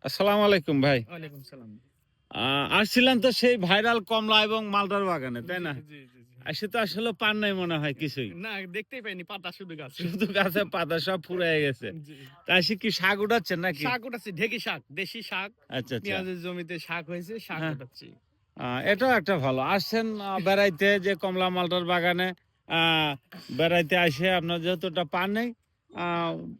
আসসালামু আলাইকুম ভাই। ওয়ালাইকুম সালাম। আসছিলাম তো সেই ভাইরাল কমলা এবং মালটার বাগানে, তাই না? জি, জি, জি। এসে তো আসলে পান নাই মনে হয় কিছুই। না দেখতেই পাইনি পাতা শুধু গাছে। শুধু গাছে পাতা সব ফুরায় গেছে। জি। তা এসে কি শাক উঠাচ্ছেন নাকি? শাক উঠাচ্ছি, ঢেঁকি শাক, দেশি শাক। আচ্ছা, আচ্ছা। পেঁয়াজের জমিতে শাক হয়েছে, শাক হ্যাঁ, উঠাচ্ছি। এটাও একটা ভালো। আসছেন বেড়াইতে যে কমলা মালটার বাগানে আ বেড়াইতে আসে আপনার যেহেতু ওটা পান নাই, আ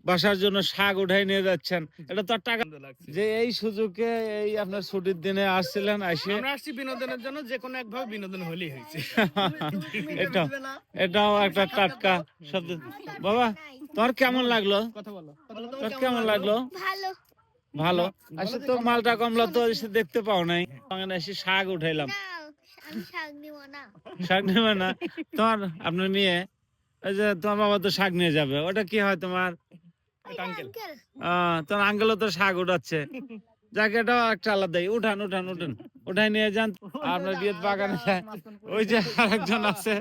বাসার জন্য শাক উঠাই নিয়ে যাচ্ছেন। এটা তো আর টাকা সুন্দর লাগছে। যে এই সুযোগে এই আপনার ছুটির দিনে আসছিলেন আইসে আমরা আসছি বিনোদনের জন্য, যেকোনো একভাবে বিনোদন হলেই হয়েছে। এটাও এটাও একটা টাটকা শব্দ। বাবা, তোমার কেমন লাগলো? কথা বলো। তোর কেমন লাগলো? ভালো। ভালো। না, আসলে বলো তো যে মালটা কমলা তো এসে দেখতে পাও নাই। বাগানে এসে শাক উঠাইলাম। না, আমি শাক নিব না। শাক নেবে না? তোমার আপনার মেয়ে ওই যে তোমার বাবা তো শাক নিয়ে যাবে। ওটা কি হয় তোমার? এটা আঙ্কেল। আঙ্কেল, তোমার আঙ্কেলও তো শাক উঠাচ্ছে। যাক, এটাও একটা আলাদাই। উঠান উঠান উঠান। উঠাই নিয়ে যান। আপনার বিয়ের বাগানে ওই যে আরেকজন আছে।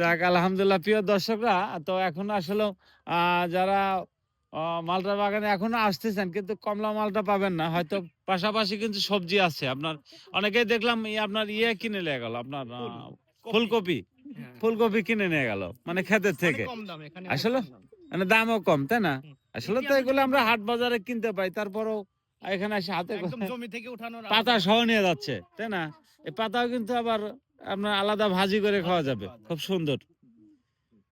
যাক, আলহামদুলিল্লাহ। প্রিয় দর্শকরা, তো এখন আসলে যারা মালটা বাগানে এখনো আসতেছেন কিন্তু কমলা মালটা পাবেন না হয়তো। পাশাপাশি কিন্তু সবজি আছে আপনার। অনেকেই দেখলাম আপনার কিনে নিয়ে গেল আপনার ফুলকপি। হ্যাঁ। ফুলকপি কিনে নিয়ে গেল মানে ক্ষেতের অনেক থেকে। কম দাম এখানে, অনেক আসলে কম দাম। মানে দামও কম, তাই না? হুম। আসলে তো পেঁয়াজের এগুলো জমি আমরা পাবো। হাট বাজারে কিনতে পাই, তারপরেও এখানে এসে হাতে একদম করে জমি থেকে উঠানোর পাতা আলাদা সহ নিয়ে যাচ্ছে, তাই না? এই পাতাও কিন্তু আবার আপনার আলাদা ভাজি করে খাওয়া যাবে, খুব সুন্দর।